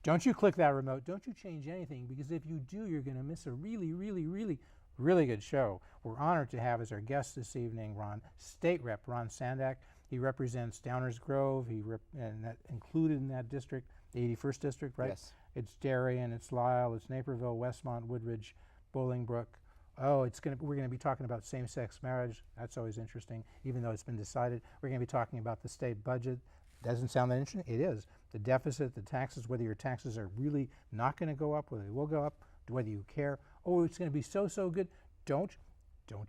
Don't you click that remote. Don't you change anything, because if you do, you're going to miss a really, really, really, really good show. We're honored to have as our guest this evening State Rep Ron Sandack. He represents Downers Grove, and that included in that district, the 81st district, right? Yes. It's Darien, it's Lisle, it's Naperville, Westmont, Woodridge, Bolingbrook. Oh, we're going to be talking about same-sex marriage. That's always interesting, even though it's been decided. We're going to be talking about the state budget. Doesn't sound that interesting? It is. The deficit, the taxes, whether your taxes are really not going to go up, whether they will go up, whether you care. Oh, it's going to be so good. Don't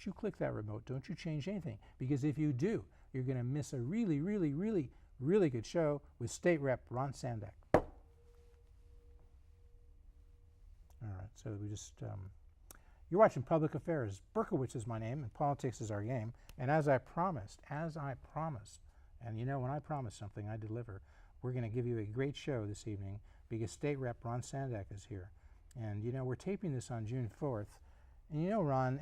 you click that remote. Don't you change anything, because if you do, you're going to miss a really, really, really, really good show with State Rep Ron Sandack. All right, so we just, you're watching Public Affairs. Berkowitz is my name, and politics is our game. And as I promised, and you know when I promise something, I deliver, we're going to give you a great show this evening because State Rep Ron Sandack is here. And you know, we're taping this on June 4th. And you know, Ron,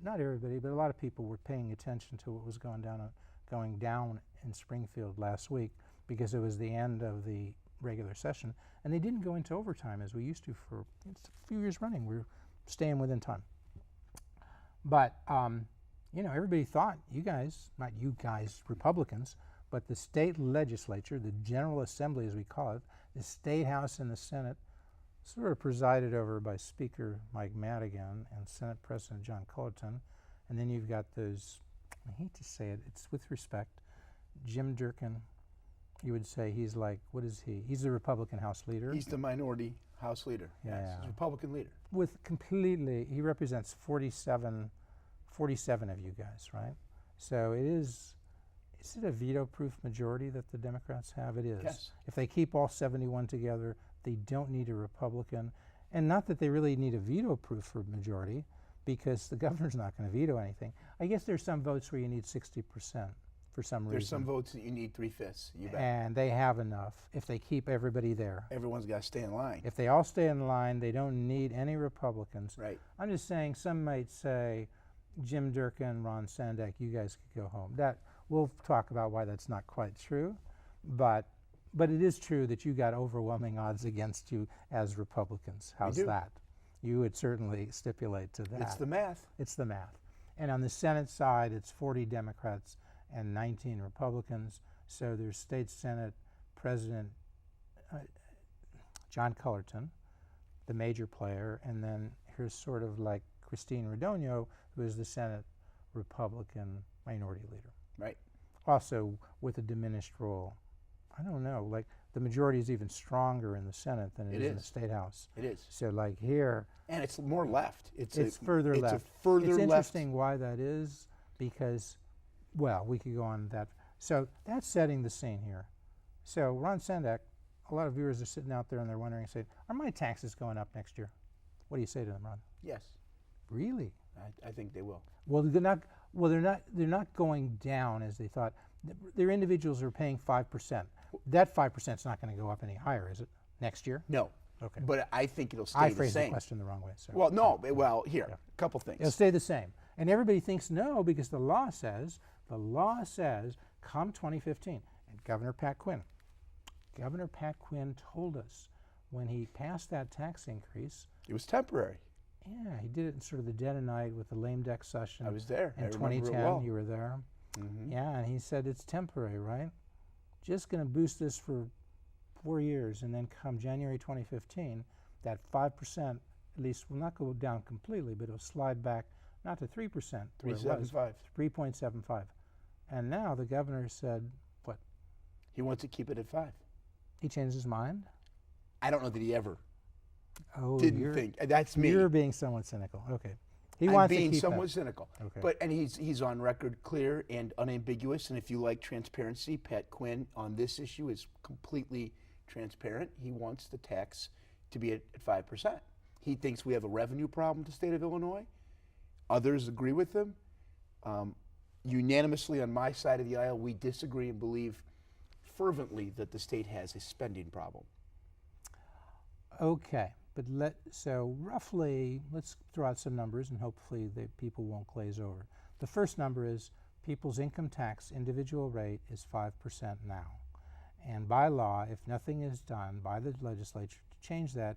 not everybody, but a lot of people were paying attention to what was going down in Springfield last week, because it was the end of the regular session, and they didn't go into overtime as we used to for a few years running. We're staying within time. But you know, everybody thought you guys, not you guys, Republicans, but the state legislature, the General Assembly as we call it, the State House and the Senate, sort of presided over by Speaker Mike Madigan and Senate President John Cullerton. And then you've got those, I hate to say it, it's with respect, Jim Durkin. You would say he's like, what is he? He's the Republican House leader. He's the minority House leader. Yeah. Yes, he's Republican leader. He represents 47 of you guys, right? So is it a veto-proof majority that the Democrats have? It is. Yes. If they keep all 71 together, they don't need a Republican. And not that they really need a veto-proof majority, because the governor's not going to veto anything. I guess there's some votes where you need 60% for some reason. There's some votes that you need 3/5. You bet. And they have enough if they keep everybody there. Everyone's got to stay in line. If they all stay in line, they don't need any Republicans. Right. I'm just saying, some might say, Jim Durkin, Ron Sandack, you guys could go home. We'll talk about why that's not quite true, but it is true that you got overwhelming odds against you as Republicans. How's that? You would certainly stipulate to that. It's the math. It's the math. And on the Senate side, it's 40 Democrats and 19 Republicans. So there's State Senate President John Cullerton, the major player, and then here's sort of like Christine Radogno, who is the Senate Republican minority leader. Right. Also with a diminished role. I don't know, like the majority is even stronger in the Senate than it is in the State House. It is. So like here. And it's more left. It's further left. It's a further left. It's left. interesting why that is, because, well, we could go on that. So that's setting the scene here. So Ron Sandack, a lot of viewers are sitting out there and they're wondering, saying, are my taxes going up next year? What do you say to them, Ron? Yes. Really? I think they will. Well, they're not going down as they thought. Their individuals are paying 5%. That 5% is not going to go up any higher, is it? Next year? No. Okay. But I think it'll stay I the phrased same. the question the wrong way. Sorry. Well, no. Well, here, a couple things. It'll stay the same. And everybody thinks no, because the law says, come 2015, and Governor Pat Quinn told us when he passed that tax increase. It was temporary. Yeah, he did it in sort of the dead of night with the lame duck session. I was there. In I remember 2010, it well. you were there. Mm-hmm. Yeah, and he said it's temporary, right? Just going to boost this for 4 years, and then come January 2015, that 5% at least will not go down completely, but it'll slide back not to 3%, 3.75, 3.75. And now the governor said, what? He wants to keep it at 5. He changed his mind? I don't know that he ever didn't think. That's me. You're being somewhat cynical. Okay. I'm being somewhat cynical. Okay. And he's on record clear and unambiguous. And if you like transparency, Pat Quinn on this issue is completely transparent. He wants the tax to be at 5%. He thinks we have a revenue problem to the state of Illinois. Others agree with him. Unanimously on my side of the aisle, we disagree and believe fervently that the state has a spending problem. Okay, but so roughly, let's throw out some numbers and hopefully the people won't glaze over. The first number is people's income tax individual rate is 5% now. And by law, if nothing is done by the legislature to change that,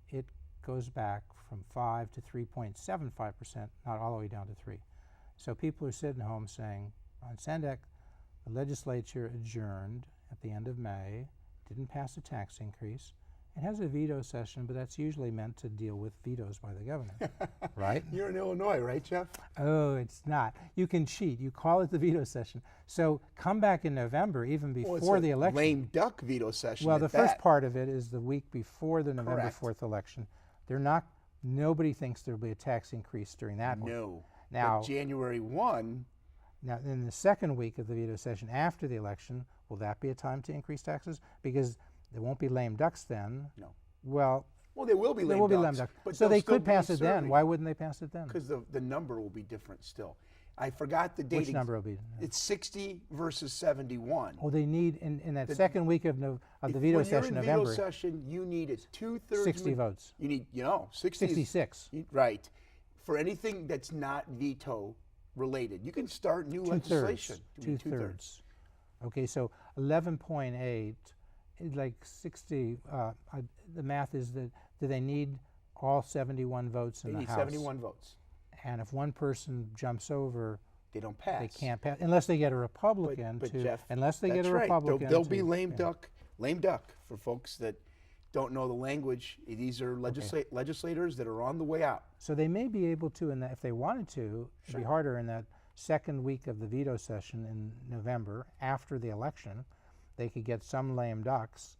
it goes back from 5 to 3.75%, not all the way down to 3. So people are sitting home saying, on Sandack, the legislature adjourned at the end of May, didn't pass a tax increase. It has a veto session, but that's usually meant to deal with vetoes by the governor, right? You're in Illinois, right, Jeff? Oh, it's not. You can cheat. You call it the veto session. So come back in November, even before the election. Lame duck veto session. Well, the first part of it is the week before the November 4th election. Nobody thinks there'll be a tax increase during that week. No. Now, but January 1. Now, in the second week of the veto session after the election, will that be a time to increase taxes? Because there won't be lame ducks then. No. Well, there will be lame ducks. But so they could pass it then. Why wouldn't they pass it then? Because the number will be different still. I forgot the date. Which number will be? It's 60 versus 71. Oh, they need, in that second week of the veto session, November. When you're in veto session, you need a 2/3. 60 votes. You need, 66. Right. For anything that's not veto related. You can start new legislation. Two-thirds. Okay, so 11.8 is like 60. The math is that do they need all 71 votes in the House? They need 71 votes. And if one person jumps over, they don't pass. They can't pass unless they get a Republican but Jeff, unless they get a Republican. There'll be lame duck for folks that don't know the language. These are legislators that are on the way out. So they may be able to, if they wanted to, it'd be harder in that second week of the veto session in November after the election. They could get some lame ducks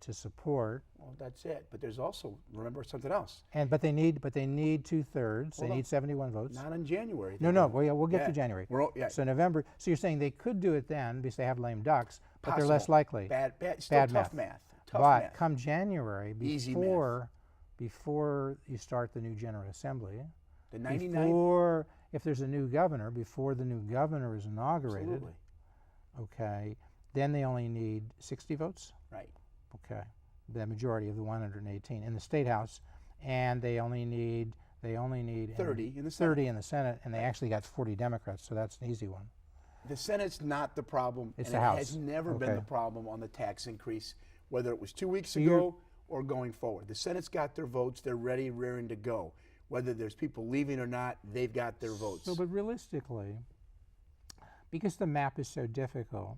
to support. Well, that's it. But there's also, remember something else. But they need 2/3. They need 71 votes. Not in January. No. We'll get to January. So November. So you're saying they could do it then because they have lame ducks, but they're less likely. Bad math. Tough but math. Come January, before you start the new General Assembly, the 99. If there's a new governor, before the new governor is inaugurated, Absolutely. Okay, then they only need 60 votes. Right. Okay, the majority of the 118 in the State House, and they only need 30 in the Senate. 30 in the Senate, and they actually got 40 Democrats, so that's an easy one. The Senate's not the problem. It's and the it House. has never been the problem on the tax increase, whether it was 2 weeks ago or going forward. The Senate's got their votes. They're ready, raring to go. Whether there's people leaving or not, they've got their votes. So, but realistically, because the map is so difficult,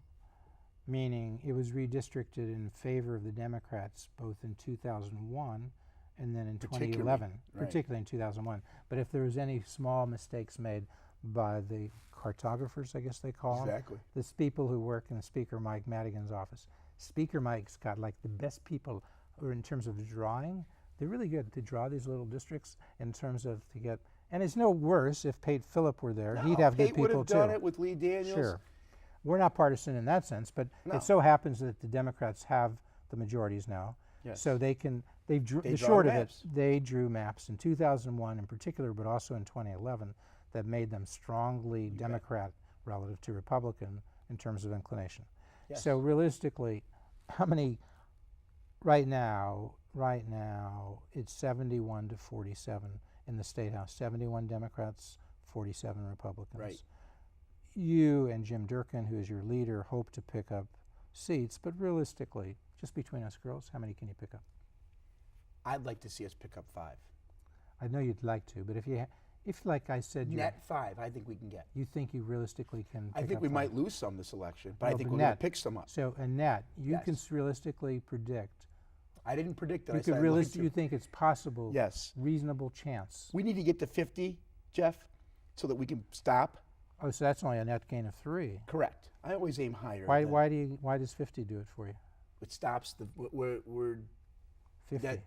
meaning it was redistricted in favor of the Democrats both in 2001 and then in 2011, particularly in 2001. But if there was any small mistakes made by the cartographers, I guess they call them, the people who work in Speaker Mike Madigan's office. Speaker Mike's got like the best people, or in terms of drawing, they're really good to draw these little districts in terms of to get. And it's no worse if Pate Phillip were there; he'd have good people too. Pate would have done it with Lee Daniels. Sure, we're not partisan in that sense, but it so happens that the Democrats have the majorities now, so they can. They drew maps in 2001 in particular, but also in 2011, that made them strongly Democrat relative to Republican in terms of inclination. Yes. So realistically, how many? Right now, it's 71 to 47 in the State House. 71 Democrats, 47 Republicans. Right. You and Jim Durkin, who is your leader, hope to pick up seats, but realistically, just between us girls, how many can you pick up? I'd like to see us pick up 5. I know you'd like to, but if like I said, net 5, I think we can get. You think you realistically can? I think we might lose some this election, but I think we're going to pick some up. So a net, you can realistically predict. I didn't predict that. You think it's possible? Yes. Reasonable chance. We need to get to 50, Jeff, so that we can stop. Oh, so that's only a net gain of 3. Correct. I always aim higher. Why does 50 do it for you? It stops we're 50.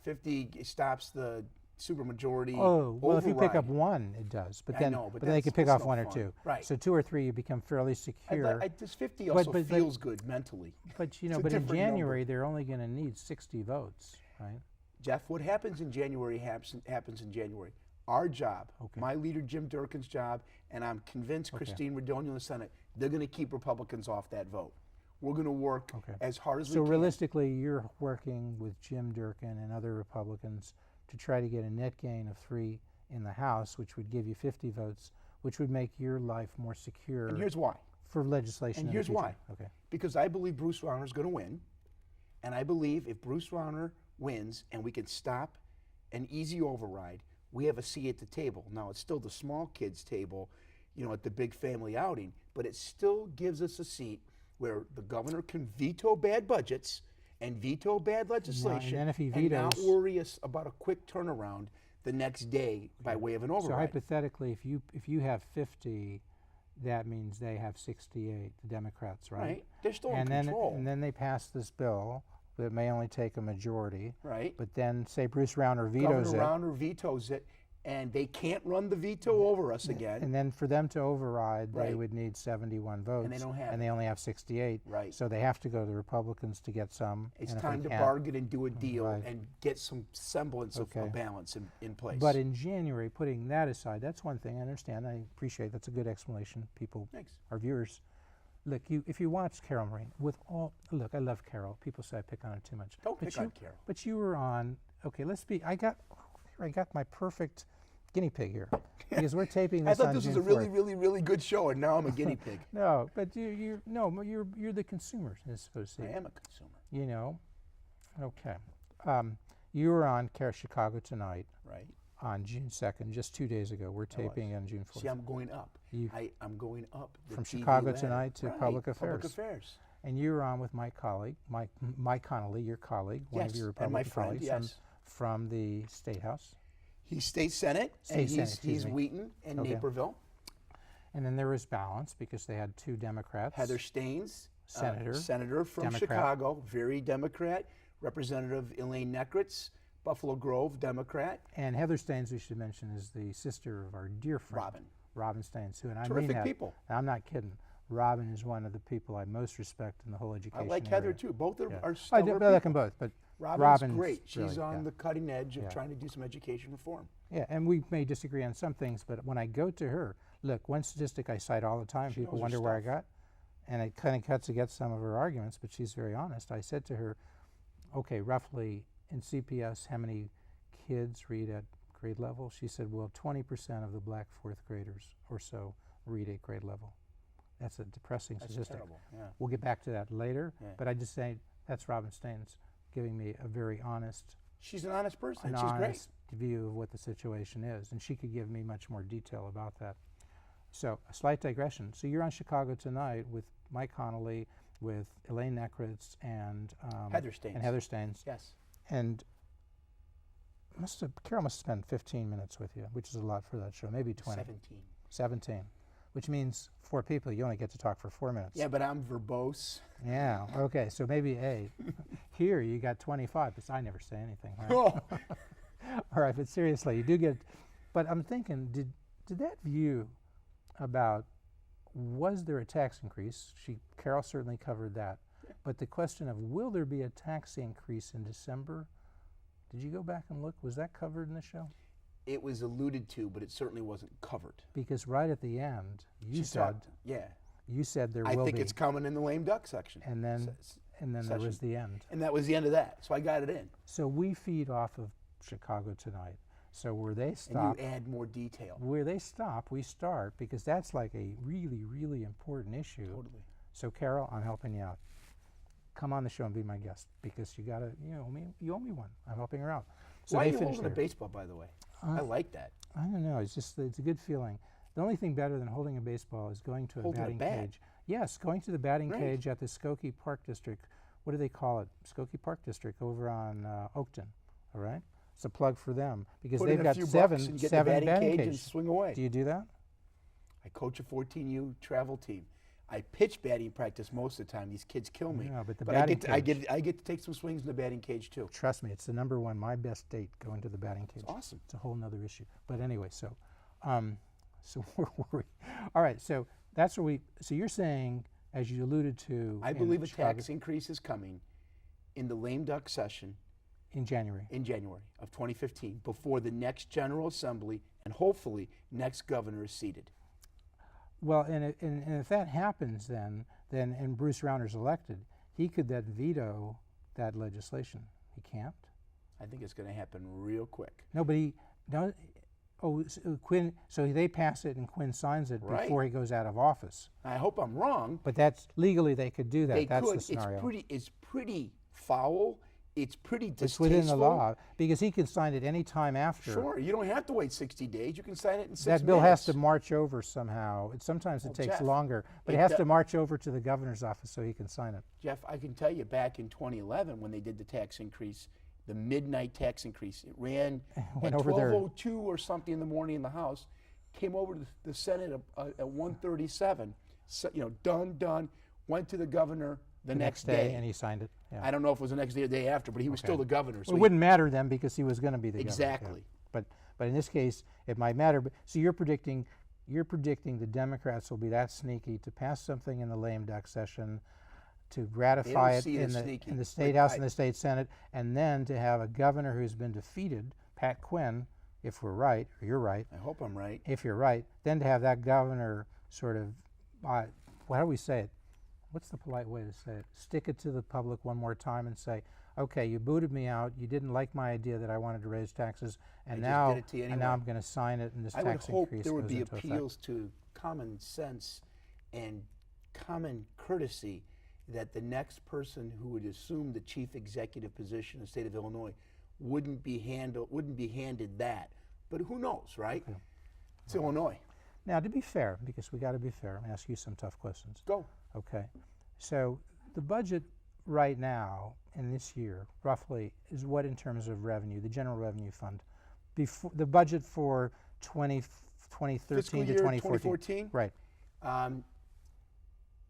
50 stops the supermajority. Oh, well, if you pick up 1, it does. But then, but then they can pick off 1 or 2. Right. So 2 or 3, you become fairly secure. This 50 also feels good mentally. But but in January, they're only going to need 60 votes, right? Jeff, what happens in January happens in January. Our job, my leader Jim Durkin's job, and I'm convinced Christine Radogno in the Senate, they're going to keep Republicans off that vote. We're going to work as hard as we can. So realistically, you're working with Jim Durkin and other Republicans to try to get a net gain of 3 in the House, which would give you 50 votes, which would make your life more secure. And here's why. for legislation. And in the here's future. why. Okay. Because I believe Bruce Rauner is going to win. And I believe if Bruce Rauner wins and we can stop an easy override, we have a seat at the table. Now, it's still the small kids' table, at the big family outing, but it still gives us a seat where the governor can veto bad budgets and veto bad legislation then if he and not vetoes- worry us about a quick turnaround the next day by way of an So override. hypothetically, if you have 50, that means they have 68, the Democrats, right? Right? They're still in And control. then they pass this bill that may only take a majority. Right. But then say Bruce Rauner vetoes Governor it. Rauner vetoes it, and they can't run the veto over us again. And then for them to override, they Right. would need 71 votes. And they don't have And it. they only have 68. Right. So they have to go to the Republicans to get some. It's and if they time to can't- bargain and do a deal Right. and get some semblance of a Okay. balance in place. But in January, putting that aside, that's one thing I understand. I appreciate that's a good explanation. People, Thanks. our viewers, look, if you watch Carol Marine, look, I love Carol. People say I pick on her too much. Don't But pick on Carol. But you were on. Okay, I got my perfect guinea pig here because we're taping I this thought on this was June a really, 4th. really, really good show, and now I'm a guinea pig. No, but you're the consumer, so to I speak. am a consumer. Okay. You were on Chicago Tonight Right. on June 2nd, just 2 days ago. We're taping on June 4th. See, I'm going up. You- I'm going up. The From TV Chicago ladder. Tonight to Right, Public Affairs. Public Affairs. And you were on with my colleague, Mike Connolly, your colleague, one of Yes, your and my Republican friend, colleagues yes. from the State House. He's state senate, State and Senate, excuse he's me. Wheaton and Okay. Naperville. And then there was balance because they had 2 Democrats. Heather Staines, Senator, from Democrat. Chicago, very Democrat. Representative Elaine Nekritz, Buffalo Grove, Democrat. And Heather Staines, we should mention, is the sister of our dear friend, Robin Staines, who, and I mean Terrific that, people. I'm not kidding. Robin is one of the people I most respect in the whole I education like Heather area. too. Both are, Yeah. are I stellar do, people. I like them both, but Robin's great. She's really, on yeah. the cutting edge of Yeah. trying to do some education reform. Yeah, and we may disagree on some things, but when I go to her, look, one statistic I cite all the time, She people knows her wonder where I stuff. got, and it kind of cuts against some of her arguments, but she's very honest. I said to her, okay, roughly in CPS, how many kids read at grade level? She said, well, 20% of the black 4th graders or so read at grade level. That's a depressing That's statistic. terrible. Yeah. We'll get back to that later, Yeah. but I just say that's Robin Staines giving me a very honest, She's an honest person. an and she's great. honest view of what the situation is, and she could give me much more detail about that. So, a slight digression. So you're on Chicago Tonight with Mike Connolly, with Elaine Nekritz, and Heather Staines. And Heather Staines. Yes. And Carol must have spent 15 minutes with you, which is a lot for that show, maybe 20. 17, which means 4 people. You only get to talk for 4 minutes. Yeah, but I'm verbose. Yeah, okay, so maybe 8. Here you got 25, because I never say anything. Right? Oh, All right, but seriously, you do get, but I'm thinking, did that view about, was there a tax increase? Carol certainly covered that. But the question of, will there be a tax increase in December? Did you go back and look? Was that covered in the show? it was alluded to, but it certainly wasn't covered. Because right at the end, you She said, talked- yeah. you said there I will think be, it's coming in the lame duck section. and then there was session. the end. And that was the end of that. So I got it in. So we feed off of Chicago Tonight. So where they And stop, you add more detail. where they stop, we start, because that's like a really, really important issue. Totally. So Carol, I'm helping you out. Come on the show and be my guest, because you owe me one. I'm helping her out. So Why are they you finished holding a there. baseball, by the way? I like that. I don't know. It's a good feeling. The only thing better than holding a baseball is going to a Holding a batting bat. cage. Yes, going to the batting Right. cage at the Skokie Park District. What do they call it? Skokie Park District over on Oakton. All right. It's a plug for them because Put they've in a got few seven bucks and get the batting cage and cages. swing away. Do you do that? I coach a 14U travel team. I pitch batting practice most of the time. These kids kill me. No, but the I batting get to, cage. I get to take some swings in the batting cage too. Trust me, it's the number one, my best date, going to the batting cage. It's awesome. It's a whole nother issue. But anyway, so where were we? All right, so that's where we. So you're saying, as you alluded to, I in believe a Chicago, tax increase is coming in the lame duck session in January. in January of 2015 before the next General Assembly and hopefully next governor is seated. Well, and if that happens, then and Bruce Rauner's elected, he could then veto that legislation. He can't. I think it's going to happen real quick. No, but Quinn. So they pass it and Quinn signs it Right. before he goes out of office. I hope I'm wrong. But that's legally they could do that. They That's could. the scenario. It's pretty foul. It's pretty distasteful. It's within the law because he can sign it any time after. Sure, you don't have to wait 60 days. You can sign it in 6 minutes. That bill has to march over somehow. Sometimes it takes Jeff, longer, but it has to march over to the governor's office so he can sign it. Jeff, I can tell you back in 2011 when they did the tax increase, the midnight tax increase, it ran at over there. 12:02 or something in the morning in the House, came over to the Senate at 1:37. So, done. Went to the governor the next day, and he signed it. Yeah. I don't know if it was the next day or the day after, but he was still the governor. So Well, it wouldn't matter then because he was going to be the exactly. governor. Yeah. But in this case, it might matter. So you're predicting the Democrats will be that sneaky to pass something in the lame duck session, to ratify it in the state house and the state senate, and then to have a governor who's been defeated, Pat Quinn, if we're right, or you're right. I hope I'm right. If you're right, then to have that governor sort of, how do we say it? What's the polite way to say it? Stick it to the public one more time and say, okay, you booted me out. You didn't like my idea that I wanted to raise taxes, and now I'm going to sign it, and this tax increase goes into effect. I would hope there would be appeals to common sense and common courtesy that the next person who would assume the chief executive position in the state of Illinois wouldn't be handed that. But who knows, right? Okay. It's Illinois. Now, to be fair, because we got to be fair, I'm going to ask you some tough questions. Go. Okay. So the budget right now in this year, roughly, is what in terms of revenue, the general revenue fund, before the budget for 2013 to 2014? Right. I'm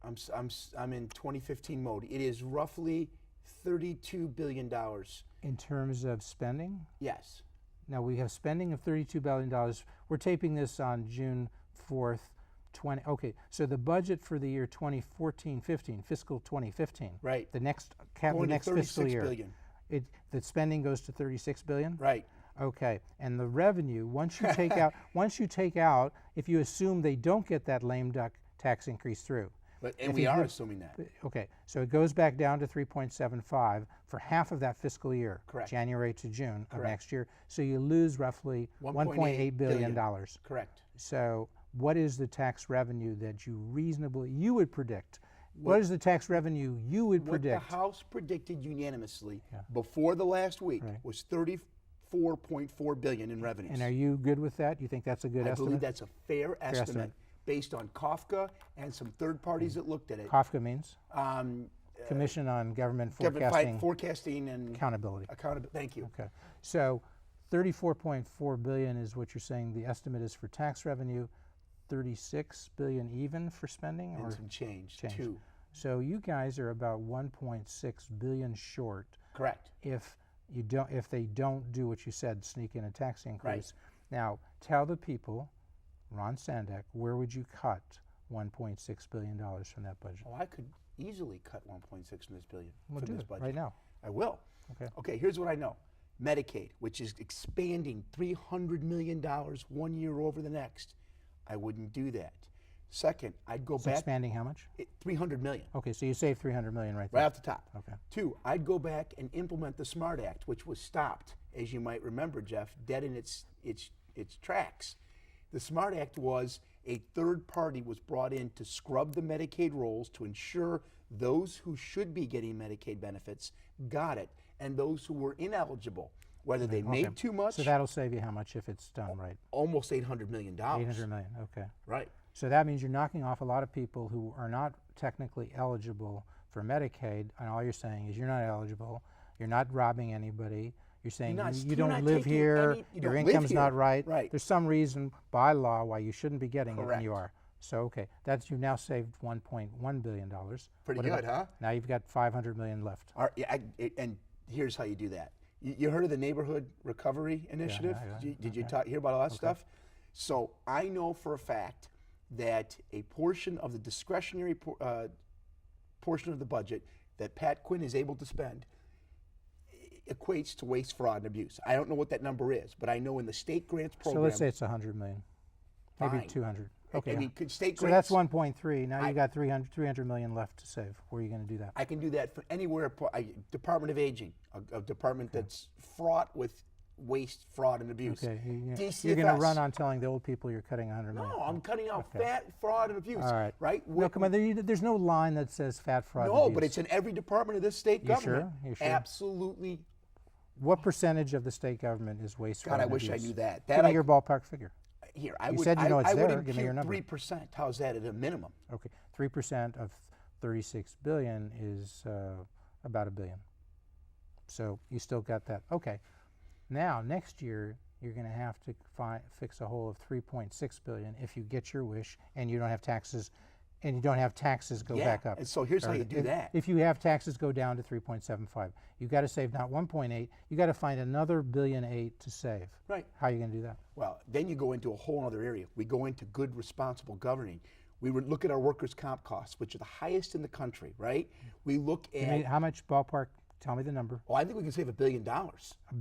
in 2015 mode. It is roughly $32 billion. In terms of spending? Yes. Now we have spending of $32 billion. We're taping this on June 4th, okay, so the budget for the year 2014-15, fiscal 2015. Right. The next fiscal year. Billion. The spending goes to $36 billion? Right. Okay, and the revenue, once you take out, if you assume they don't get that lame duck tax increase through. And we are assuming that. Okay, so it goes back down to 3.75 for half of that fiscal year, correct, January to June of next year. So you lose roughly $1.8 billion. Correct. So what is the tax revenue that you would predict? What is the tax revenue you would predict? What the House predicted unanimously before the last week was $34.4 billion in revenues. And are you good with that? You think that's a good estimate? I believe that's a fair estimate. Based on Kafka and some third parties that looked at it. Kafka means? Commission on Government Forecasting and Accountability. Thank you. Okay. So $34.4 billion is what you're saying the estimate is for tax revenue, $36 billion even for spending? And some change, too. So you guys are about $1.6 billion short. Correct. If they don't do what you said, sneak in a tax increase. Right. Now, tell the people, Ron Sandack, where would you cut $1.6 billion from that budget? Oh, I could easily cut $1.6 billion from this budget. Right now. I will. Okay, here's what I know. Medicaid, which is expanding $300 million 1 year over the next, I wouldn't do that. Second, I'd go back. Expanding how much? $300 million. Okay, so you save $300 million right there. Right off the top. Okay. Two, I'd go back and implement the SMART Act, which was stopped, as you might remember, Jeff, dead in its tracks. The SMART Act was a third party was brought in to scrub the Medicaid rolls to ensure those who should be getting Medicaid benefits got it, and those who were ineligible, whether they made too much. So that'll save you how much if it's done right? Almost $800 million. $800 million, okay. Right. So that means you're knocking off a lot of people who are not technically eligible for Medicaid, and all you're saying is you're not eligible, you're not robbing anybody, you're saying you don't live here, your income's not right. There's some reason by law why you shouldn't be getting it, and you are. So, okay, you've now saved $1.1 billion. Pretty good, huh? Now you've got $500 million left. And here's how you do that. You heard of the Neighborhood Recovery Initiative? Yeah, Did you hear about all that stuff? So I know for a fact that a portion of the discretionary portion of the budget that Pat Quinn is able to spend equates to waste, fraud, and abuse. I don't know what that number is, but I know in the state grants program. So let's say it's $100 million, maybe 200. Okay. I mean, could state so grants. So that's 1.3. Now you got $300 million left to save. Where are you going to do that? I can do that for anywhere. Department of Aging, a department that's fraught with waste, fraud, and abuse. Okay, DCFS. you're going to run on telling the old people you're cutting 100 million. No, I'm cutting out fat, fraud, and abuse. All right. Right? No, come on. There's no line that says fat, fraud, and No, abuse. but it's in every department of this state government. Sure? You sure? Absolutely. What percentage of the state government is waste, fraud, God, I and wish I abuse? knew that. Give me your ballpark figure. Here, I You would. said you know it's I would there. Give me your impute number. 3%. How's that at a minimum? Okay, 3% of 36 billion is about $1 billion. So you still got that. Okay. Now next year you're going to have to fix a hole of 3.6 billion if you get your wish and you don't have taxes, and you don't have taxes go back up. And so here's how you do that. If you have taxes go down to 3.75, you got to save not 1.8. You got to find another $1.8 billion to save. Right. How are you going to do that? Well, then you go into a whole other area. We go into good, responsible governing. We would look at our workers' comp costs, which are the highest in the country, right? We look at How much ballpark? Tell me the number. I think we can save $1 billion. $1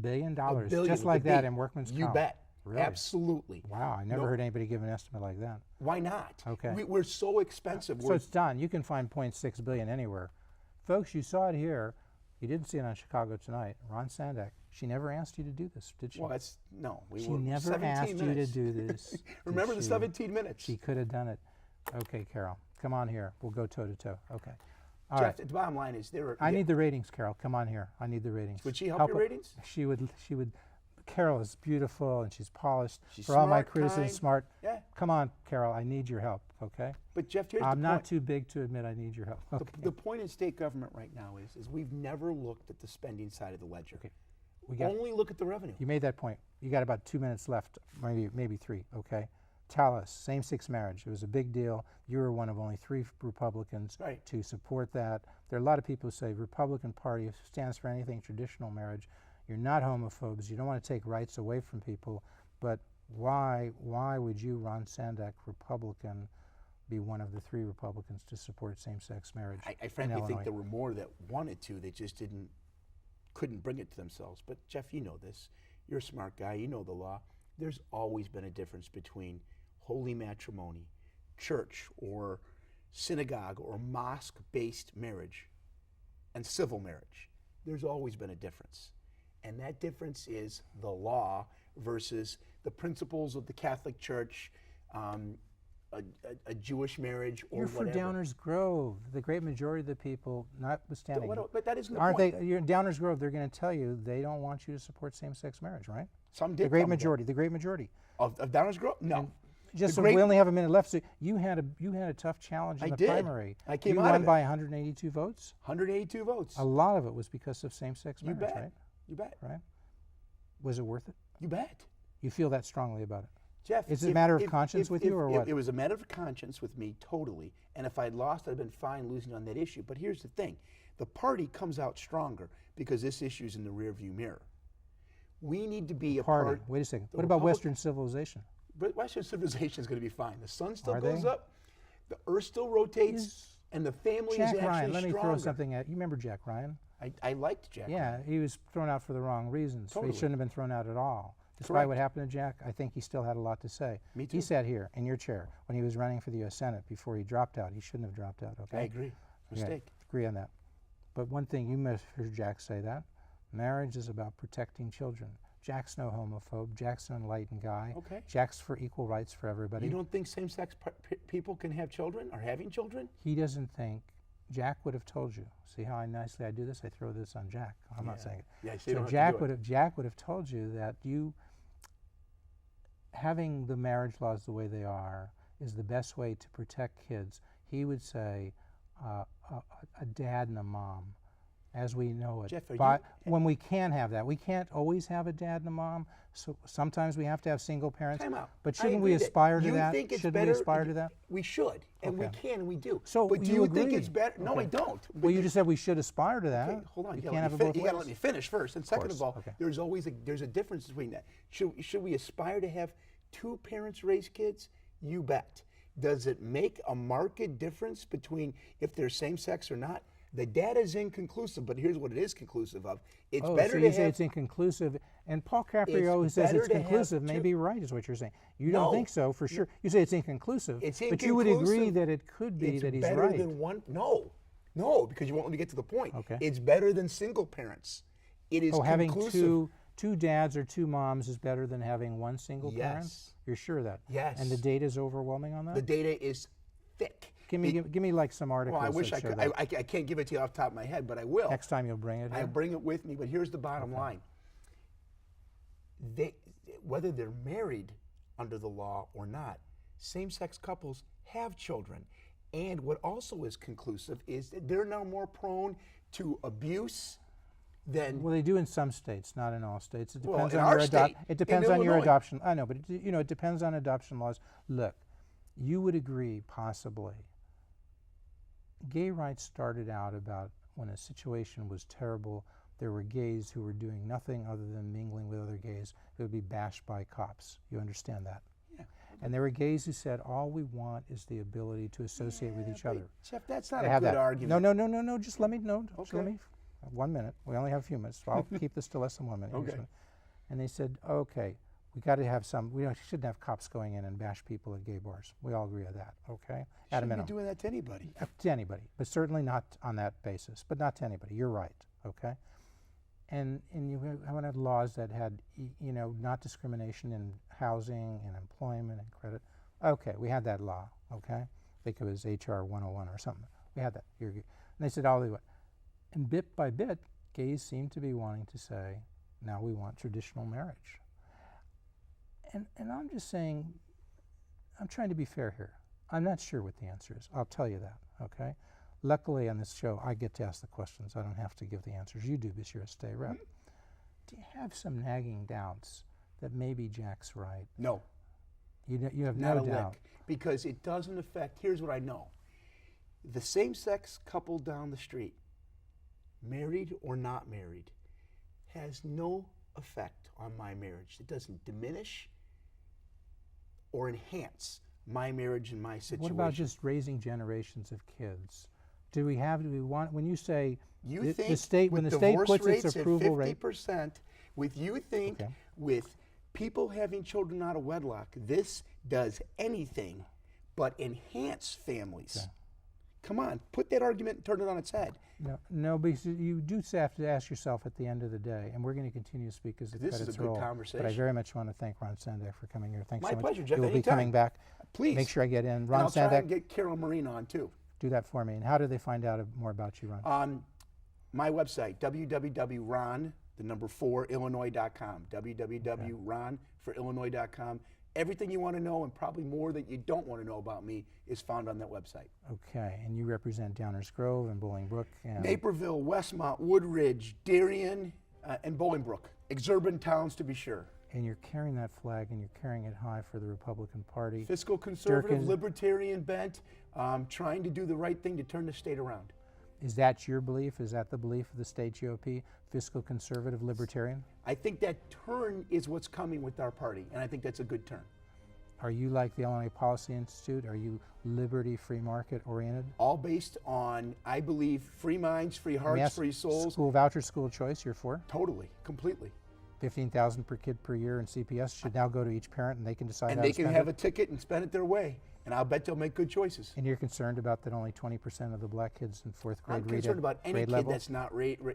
billion. $1 billion Just with like a that B. in workman's comp. You bet. Really? Absolutely. Wow, I never heard anybody give an estimate like that. Why not? Okay. We're so expensive. So it's done. You can find 0.6 billion anywhere. Folks, you saw it here. You didn't see it on Chicago Tonight. Ron Sandack. She never asked you to do this, did she? Well, that's no. She never asked you to do this. Remember the 17 minutes. She could have done it. Okay, Carol, come on here. We'll go toe to toe. Okay. All Jeff, right. the bottom line is there are. I need the ratings, Carol. Come on here. I need the ratings. Would she help your ratings? She would. She would. Carol is beautiful and she's polished. She's For all my smart, criticism, kind. smart. Yeah. Come on, Carol. I need your help. Okay. But Jeff, here's I'm the not point. too big to admit I need your help. Okay. The point in state government right now is we've never looked at the spending side of the ledger. Okay. We got. Only look at the revenue. You made that point. You got about 2 minutes left, maybe 3. Okay. Tell us, same-sex marriage. It was a big deal. You were one of only 3 Republicans to support that. There are a lot of people who say Republican Party stands for anything traditional marriage. You're not homophobes. You don't want to take rights away from people. But why would you, Ron Sandack, Republican, be one of the 3 Republicans to support same-sex marriage? I frankly think there were more that wanted to. They just couldn't bring it to themselves. But Jeff, you know this. You're a smart guy. You know the law. There's always been a difference between holy matrimony, church or synagogue or mosque-based marriage, and civil marriage. There's always been a difference. And that difference is the law versus the principles of the Catholic Church, a Jewish marriage, or You're whatever. for Downers Grove. The great majority of the people, notwithstanding, But that isn't the aren't point. they? You're in Downers Grove. They're going to tell you they don't want you to support same-sex marriage, right? Some did. The great majority. The great majority. Of Downers Grove? No. Just so we only have a minute left. So you had a tough challenge in the did. primary. I came you out of won it. by 182 votes. 182 votes. A lot of it was because of same-sex You marriage, bet. right? You bet. Right. Was it worth it? You bet. You feel that strongly about it? Jeff, is it a matter of conscience with you, or what? It was a matter of conscience with me, totally. And if I'd lost, I'd have been fine losing on that issue. But here's the thing: the party comes out stronger because this issue's in the rearview mirror. We need to be a part. Wait a second. What about Western civilization? But Western civilization is going to be fine. The sun still Are goes they? up, the earth still rotates, and the family Jack is actually Ryan. Let me stronger. throw something at you. Remember Jack Ryan? I liked Jack. Yeah, he was thrown out for the wrong reasons. Totally. He shouldn't have been thrown out at all. Despite Correct. what happened to Jack, I think he still had a lot to say. Me too. He sat here in your chair when he was running for the U.S. Senate before he dropped out. He shouldn't have dropped out, okay? I agree. Mistake. Okay, agree on that. But one thing, you must have heard Jack say that. Marriage is about protecting children. Jack's no homophobe. Jack's an enlightened guy. Okay. Jack's for equal rights for everybody. You don't think same-sex people can have children or having children? He doesn't think. Jack would have told you. See how nicely I do this? I throw this on Jack. I'm not saying it. Yeah, so So you don't have to Jack do would it. have Jack would have told you that having the marriage laws the way they are is the best way to protect kids. He would say a dad and a mom, as we know it. Jeff, but when we can have that, we can't always have a dad and a mom. So sometimes we have to have single parents. Time out. But I shouldn't we agree aspire to you that? Think it's Shouldn't better, we aspire to that? We should, and we Okay. can, and we do. So but do you think agree? it's better? No, Okay. I don't. Well, you just said we should aspire to that. Okay, hold on. You You can't have it gotta both you got to ways. let me finish first. And second course. of all, Okay. there's always there's a difference between that. Should we aspire to have 2 parents raise kids? You bet. Does it make a marked difference between if they're same sex or not? The data is inconclusive, but here's what it is conclusive of. It's better so to you say have. it's inconclusive, and Paul Caprio, who says better it's to have conclusive, may two- be right, is what you're saying. You No. don't think so, for sure. You say it's inconclusive, It's but you would agree inconclusive. that it could be It's that he's better right. than one. No, because you won't let me get to the point. Okay. It's better than single parents. It is having conclusive. two 2 dads or 2 moms is better than having 1 single parent? Yes. You're sure of that? Yes. And the data is overwhelming on that? The data is thick. Give me like some articles. Well, I wish that I show could. that. I can't give it to you off the top of my head, but I will. Next time you'll bring it I here? bring it with me, but here's the bottom line. Whether they're married under the law or not, same-sex couples have children. And what also is conclusive is that they're now more prone to abuse than... Well, they do in some states, not in all states. It Well, depends in on our your state, it depends in on your Illinois. adoption. I know, but it depends on adoption laws. Look, you would agree possibly. Gay rights started out about when a situation was terrible. There were gays who were doing nothing other than mingling with other gays who would be bashed by cops. You understand that? Yeah. And there were gays who said, all we want is the ability to associate with each other. Jeff, that's not They a have good that. argument. No. Just let me know. Okay. 1 minute. We only have a few minutes, so I'll keep this to less than 1 minute. Okay. And they said, okay, we got to have some. We shouldn't have cops going in and bash people at gay bars. We all agree on that. Okay, at a Shouldn't minimum. be doing that to anybody. To anybody, but certainly not on that basis. But not to anybody. You're right. Okay. And you haven't had laws that had not discrimination in housing and employment and credit. Okay, we had that law. Okay, I think it was HR 101 or something. We had that. And they said, all they want. And bit by bit, gays seem to be wanting to say, now we want traditional marriage. And I'm just saying, I'm trying to be fair here. I'm not sure what the answer is. I'll tell you that, okay? Luckily on this show, I get to ask the questions. I don't have to give the answers. You do because you're a state rep. Do you have some nagging doubts that maybe Jack's right? No. You have Not no a doubt. lick, because it doesn't affect, here's what I know. The same-sex couple down the street, married or not married, has no effect on my marriage. It doesn't diminish or enhance my marriage and my situation. What about just raising generations of kids? Do we want, when you say You think the state, when the state divorce puts rates its at approval rate, 50%, Okay. with people having children out of wedlock, this does anything but enhance families. Okay. Come on, put that argument and turn it on its head. No, because you do have to ask yourself at the end of the day, and we're going to continue to speak as the This is credits a good roll. But I conversation. very much want to thank Ron Sandack for coming here. Thanks My so much. pleasure, Jeff. You will be Anytime. coming back. Please. Make sure I get in. And Ron I'll try Sandack, and get Carol Marine on too. do that for me. And how do they find out more about you, Ron? On my website, www.ron4illinois.com. www.ron4illinois.com. Everything you want to know and probably more that you don't want to know about me is found on that website. Okay, and you represent Downers Grove and Bolingbrook. And Naperville, Westmont, Woodridge, Darien, and Bolingbrook. Exurban towns to be sure. And you're carrying that flag and you're carrying it high for the Republican Party. Fiscal conservative, Durkin. libertarian bent, trying to do the right thing to turn the state around. Is that your belief? Is that the belief of the state GOP? Fiscal conservative, libertarian? I think that turn is what's coming with our party, and I think that's a good turn. Are you like the Illinois Policy Institute? Are you liberty, free market oriented? All based on, I believe, free minds, free hearts, free souls. School voucher, school choice, you're for? Totally, completely. $15,000 per kid per year in CPS should now go to each parent and they can decide And how they to can spend have it? a ticket and spend it their way. And I'll bet they'll make good choices. And you're concerned about that only 20% of the black kids in fourth grade I'm read concerned about any grade kid level? that's not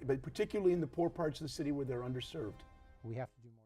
but particularly in the poor parts of the city where they're underserved. We have to do more.